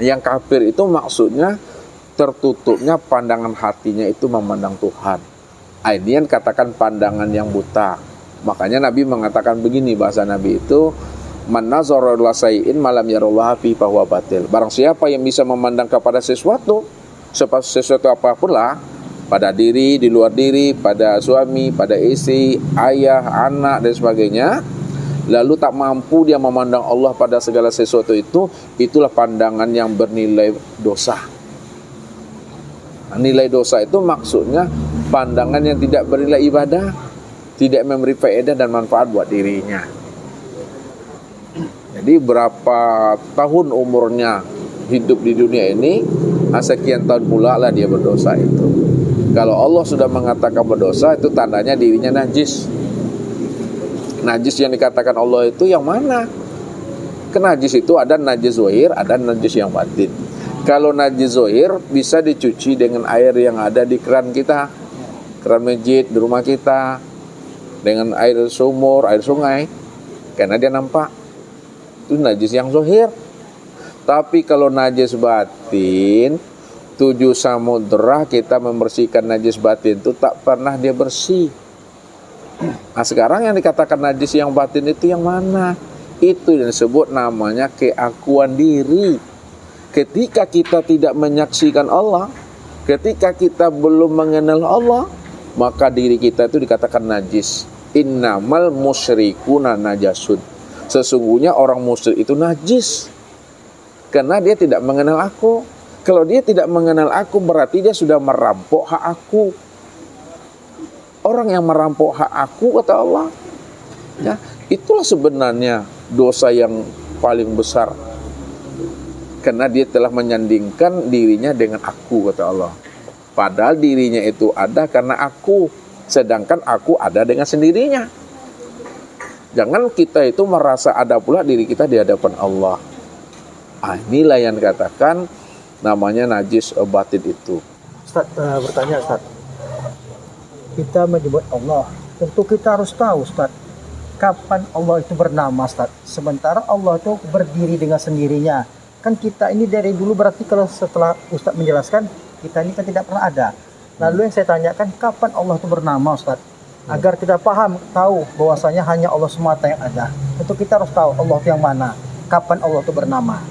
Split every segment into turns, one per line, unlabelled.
Yang kafir itu maksudnya tertutupnya pandangan hatinya itu memandang Tuhan. Ini yang katakan pandangan yang buta. Makanya Nabi mengatakan begini, bahasa Nabi itu, man nazara ila shay'in malam yarallaha fi fahuwa batil. Barang siapa yang bisa memandang kepada sesuatu apapun lah, pada diri, di luar diri, pada suami, pada istri, ayah, anak dan sebagainya, lalu tak mampu dia memandang Allah pada segala sesuatu itu, itulah pandangan yang bernilai dosa. Nah, nilai dosa itu maksudnya pandangan yang tidak bernilai ibadah, tidak memberi faedah dan manfaat buat dirinya. Jadi berapa tahun umurnya hidup di dunia ini, sekian tahun pula lah dia berdosa itu. Kalau Allah sudah mengatakan berdosa, itu tandanya dirinya najis. Najis yang dikatakan Allah itu yang mana? Najis itu ada najis zahir, ada najis yang batin. Kalau najis zahir bisa dicuci dengan air yang ada di keran kita, keran masjid di rumah kita, dengan air sumur, air sungai, karena dia nampak. Itu najis yang zahir. Tapi kalau najis batin, 7 samudera kita membersihkan najis batin itu tak pernah dia bersih. Nah sekarang yang dikatakan najis yang batin itu yang mana? Itu yang disebut namanya keakuan diri. Ketika kita tidak menyaksikan Allah, ketika kita belum mengenal Allah, maka diri kita itu dikatakan najis. Innamal musyrikuna najasun. Sesungguhnya orang musyrik itu najis, karena dia tidak mengenal aku. Kalau dia tidak mengenal aku, berarti dia sudah merampok hak aku. Orang yang merampok hak aku, kata Allah, ya, itulah sebenarnya dosa yang paling besar. Karena dia telah menyandingkan dirinya dengan aku, kata Allah. Padahal dirinya itu ada karena aku, sedangkan aku ada dengan sendirinya. Jangan kita itu merasa ada pula diri kita di hadapan Allah. Inilah yang dikatakan namanya najis batin itu.
Ustaz, bertanya Ustaz, kita menyebut Allah, tentu kita harus tahu Ustaz, kapan Allah itu bernama Ustaz. Sementara Allah itu berdiri dengan sendirinya. Kan kita ini dari dulu berarti kalau setelah Ustaz menjelaskan, kita ini kan tidak pernah ada. Lalu yang saya tanyakan, kapan Allah itu bernama Ustaz? Agar kita paham, tahu bahwasanya hanya Allah semata yang ada. Tentu kita harus tahu Allah itu yang mana, kapan Allah itu bernama.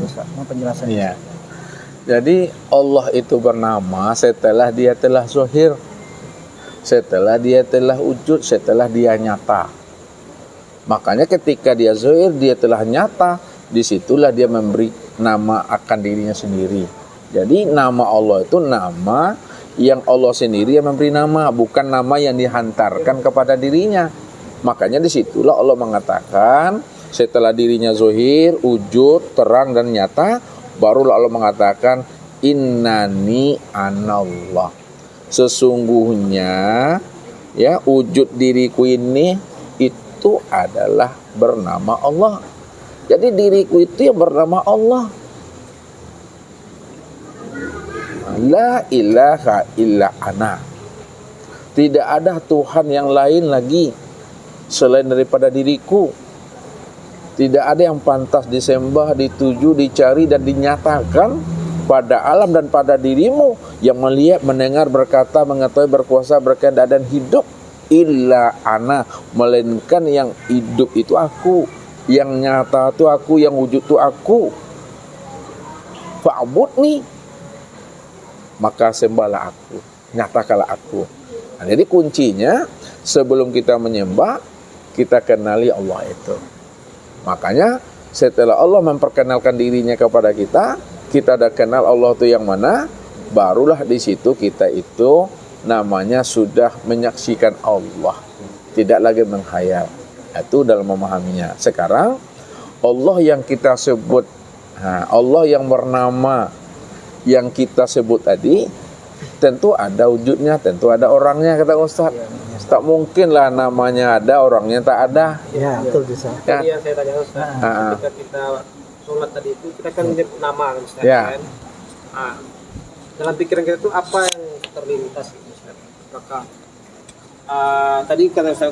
Ustaz, penjelasannya.
Iya. Jadi Allah itu bernama setelah dia telah zahir, setelah dia telah wujud, setelah dia nyata. Makanya ketika dia zahir, dia telah nyata, disitulah dia memberi nama akan dirinya sendiri. Jadi nama Allah itu nama yang Allah sendiri yang memberi nama, bukan nama yang dihantarkan kepada dirinya. Makanya disitulah Allah mengatakan setelah dirinya zahir, wujud, terang dan nyata, barulah Allah mengatakan innani anallah. Sesungguhnya ya wujud diriku ini itu adalah bernama Allah. Jadi diriku itu yang bernama Allah. La ilaha illa ana. Tidak ada Tuhan yang lain lagi selain daripada diriku. Tidak ada yang pantas disembah, dituju, dicari dan dinyatakan pada alam dan pada dirimu yang melihat, mendengar, berkata, mengetahui, berkuasa, berkehendak dan hidup. Illa ana, melainkan yang hidup itu aku, yang nyata itu aku, yang wujud itu aku. Fa'budni, maka sembahlah aku, nyatakanlah aku. Nah, jadi kuncinya sebelum kita menyembah, kita kenali Allah itu. Makanya setelah Allah memperkenalkan dirinya kepada kita, kita dah kenal Allah itu yang mana, barulah di situ kita itu namanya sudah menyaksikan Allah, tidak lagi menghayal. Itu dalam memahaminya. Sekarang Allah yang kita sebut, Allah yang bernama yang kita sebut tadi, tentu ada wujudnya, tentu ada orangnya, kata Ustaz. Tak mungkin lah namanya ada, orangnya tak ada.
Ya, betul bisa.
Ya. Tadi yang saya tanya Ustaz, ketika kita sholat tadi itu, kita kan menyebut nama kan Ustaz,
Ya.
kan? Dalam pikiran kita itu apa yang terlintas gitu Ustaz? Apakah tadi kata Ustaz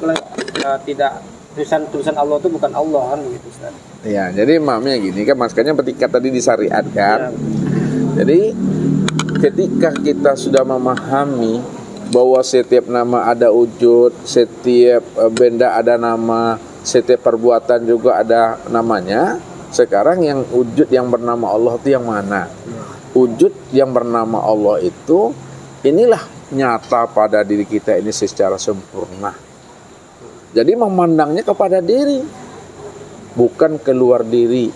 tidak tulisan Allah itu bukan Allah kan begitu Ustaz.
Ya, jadi maksudnya gini kan, makanya ketika tadi disyariatkan. Jadi ketika kita sudah memahami bahwa setiap nama ada wujud, setiap benda ada nama, setiap perbuatan juga ada namanya. Sekarang yang wujud yang bernama Allah itu yang mana? Wujud yang bernama Allah itu inilah nyata pada diri kita ini secara sempurna. Jadi memandangnya kepada diri, bukan keluar diri,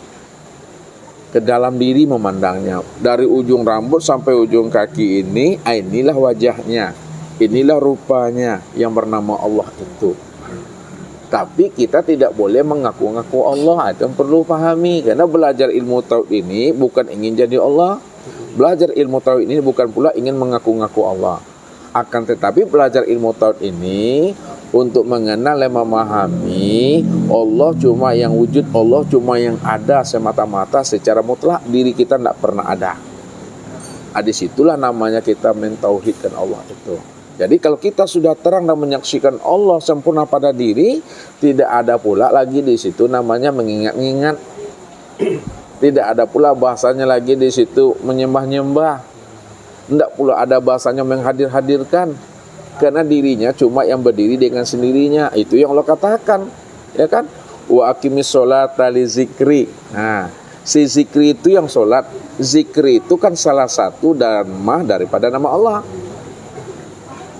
ke dalam diri memandangnya. Dari ujung rambut sampai ujung kaki ini, inilah wajahnya, inilah rupanya yang bernama Allah itu. Tapi kita tidak boleh mengaku-ngaku Allah, itu yang perlu pahami. Karena belajar ilmu tauhid ini bukan ingin jadi Allah. Belajar ilmu tauhid ini bukan pula ingin mengaku-ngaku Allah. Akan tetapi belajar ilmu tauhid ini untuk mengenal dan memahami Allah cuma yang wujud, Allah cuma yang ada semata-mata secara mutlak, diri kita tidak pernah ada. Disitulah namanya kita mentauhidkan Allah itu. Jadi kalau kita sudah terang dan menyaksikan Allah sempurna pada diri, tidak ada pula lagi di situ namanya mengingat-ingat. Tidak ada pula bahasanya lagi di situ menyembah-nyembah. Tidak pula ada bahasanya menghadir-hadirkan. Karena dirinya cuma yang berdiri dengan sendirinya. Itu yang Allah katakan, ya kan? Wa aqimis sholata li zikri. Nah, si zikri itu yang sholat. Zikri itu kan salah satu nama daripada nama Allah.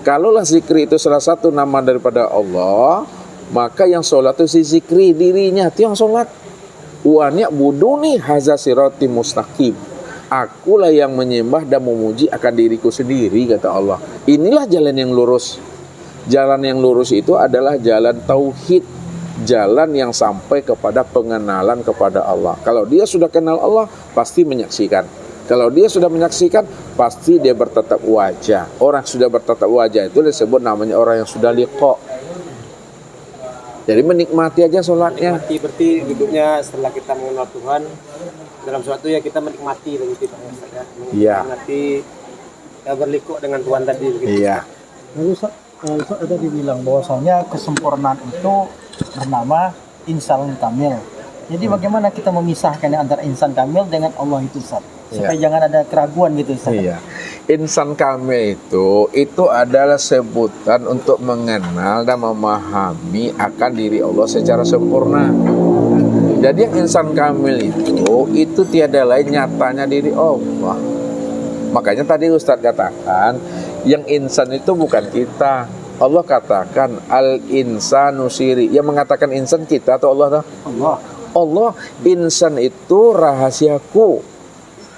Kalaulah zikri itu salah satu nama daripada Allah, maka yang sholat itu si zikri, dirinya itu yang sholat. Wa ni'buduni hadza siratim mustaqim. Akulah yang menyembah dan memuji akan diriku sendiri, kata Allah. Inilah jalan yang lurus. Jalan yang lurus itu adalah jalan tauhid, jalan yang sampai kepada pengenalan kepada Allah. Kalau dia sudah kenal Allah, pasti menyaksikan. Kalau dia sudah menyaksikan, pasti dia bertatap wajah. Orang sudah bertatap wajah itu disebut namanya orang yang sudah liqa. Jadi menikmati aja sholatnya.
Berarti duduknya setelah kita mengenal Tuhan dalam suatu ya kita menikmati begitu Pak Ustaz ya.
Iya.
Menikmati ya berliku dengan Tuhan tadi begitu.
Iya.
Lalu Ustaz tadi bilang bahwasanya kesempurnaan itu bernama insan kamil. Jadi bagaimana kita memisahkan antara insan kamil dengan Allah itu Ustaz? Supaya jangan ada keraguan gitu Ustaz.
Iya. Insan kamil itu adalah sebutan untuk mengenal dan memahami akan diri Allah secara sempurna. Jadi yang insan kamil itu tiada lain nyatanya diri Allah. Makanya tadi Ustadz katakan yang insan itu bukan kita. Allah katakan al-insanu siri. Yang mengatakan insan kita atau Allah? Allah. Insan itu rahasiaku.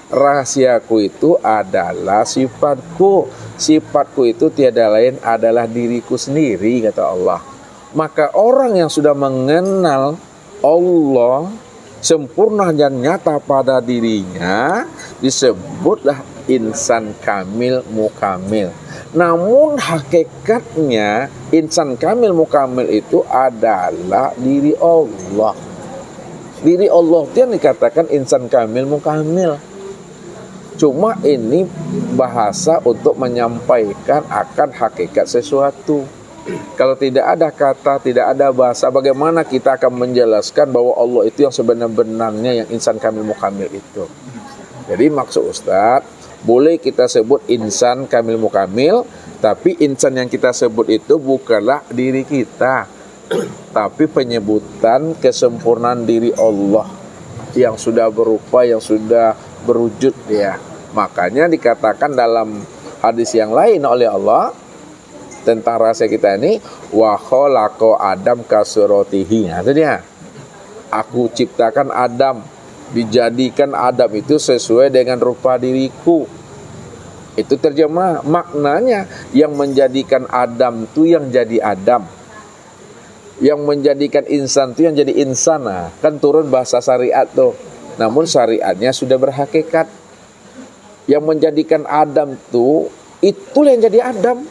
Rahasiaku itu adalah sifatku. Sifatku itu tiada lain adalah diriku sendiri, kata Allah. Maka orang yang sudah mengenal Allah sempurna dan nyata pada dirinya disebutlah insan kamil mukamil. Namun hakikatnya insan kamil mukamil itu adalah diri Allah. Diri Allah itu yang dikatakan insan kamil mukamil. Cuma ini bahasa untuk menyampaikan akan hakikat sesuatu. Kalau tidak ada kata, tidak ada bahasa, bagaimana kita akan menjelaskan bahwa Allah itu yang sebenar-benarnya yang insan kamil mukamil itu. Jadi maksud Ustadz, boleh kita sebut insan kamil mukamil, tapi insan yang kita sebut itu bukanlah diri kita, tapi penyebutan kesempurnaan diri Allah yang sudah berupa, yang sudah berwujud ya. Makanya dikatakan dalam hadis yang lain oleh Allah tentang rahasia kita ini, wa khalaqa Adam kasuratihi. Nah, itu dia. Aku ciptakan Adam, dijadikan Adam itu sesuai dengan rupa diriku. Itu terjemah maknanya, yang menjadikan Adam itu yang jadi Adam. Yang menjadikan insan itu yang jadi insan. Nah, kan turun bahasa syariat tuh. Namun syariatnya sudah berhakikat. Yang menjadikan Adam itu itulah yang jadi Adam.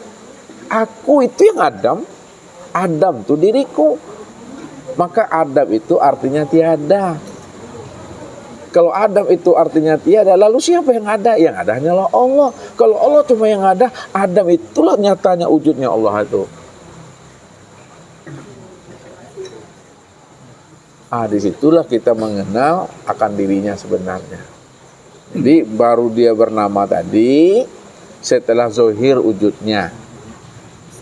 Aku itu yang Adam. Adam itu diriku. Maka Adam itu artinya tiada. Kalau Adam itu artinya tiada, lalu siapa yang ada? Yang ada hanyalah Allah. Kalau Allah cuma yang ada, Adam itulah nyatanya wujudnya Allah itu. Disitulah kita mengenal akan dirinya sebenarnya. Jadi baru dia bernama tadi setelah zohir wujudnya.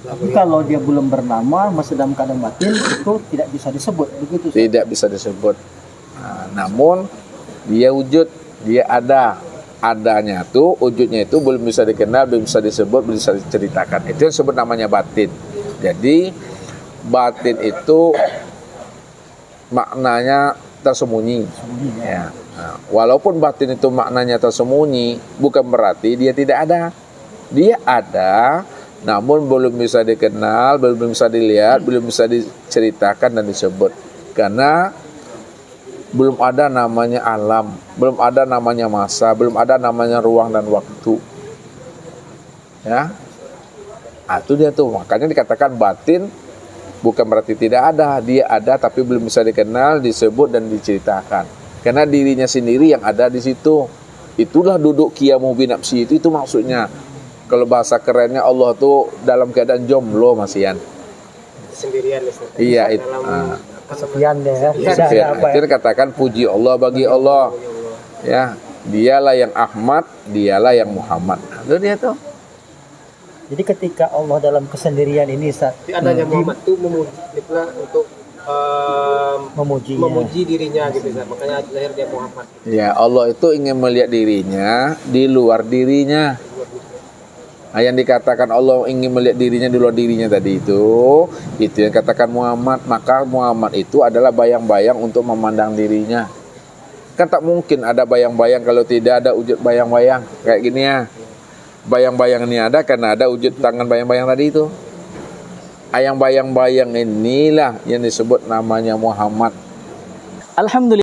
Tapi kalau dia belum bernama, masih dalam keadaan batin, itu tidak bisa disebut begitu. Ustaz?
Tidak bisa disebut. Namun dia wujud, dia ada. Adanya tuh, wujudnya itu belum bisa dikenal, belum bisa disebut, belum bisa diceritakan. Itu yang disebut namanya batin. Jadi batin itu maknanya tersembunyi. Ya. Walaupun batin itu maknanya tersembunyi, bukan berarti dia tidak ada. Dia ada, namun belum bisa dikenal, belum bisa dilihat, belum bisa diceritakan dan disebut. Karena belum ada namanya alam, belum ada namanya masa, belum ada namanya ruang dan waktu. Ya, itu dia tuh. Makanya dikatakan batin bukan berarti tidak ada, dia ada tapi belum bisa dikenal, disebut dan diceritakan. Karena dirinya sendiri yang ada di situ. Itulah duduk qiyamu binafsi itu maksudnya. Kalau bahasa kerennya Allah tuh dalam keadaan jomblo masian.
Sendirian Ustaz.
Iya, itu.
Kesepian ya.
Kesepian. Akhirnya katakan puji Allah bagi Allah. Ya, dialah yang Ahmad, dialah yang Muhammad. Itu dia tuh.
Jadi ketika Allah dalam kesendirian ini, Ustaz,
Tapi adanya Muhammad itu memuji untuk memuji dirinya gitu Ustaz. Makanya lahir dia Muhammad.
Ya, Allah itu ingin melihat dirinya di luar dirinya. Yang dikatakan Allah ingin melihat dirinya di luar dirinya tadi itu yang katakan Muhammad. Maka Muhammad itu adalah bayang-bayang untuk memandang dirinya. Kan tak mungkin ada bayang-bayang kalau tidak ada wujud bayang-bayang kayak gini ya. Bayang-bayang ini ada karena ada wujud tangan bayang-bayang tadi itu. Yang bayang-bayang inilah yang disebut namanya Muhammad.
Alhamdulillah.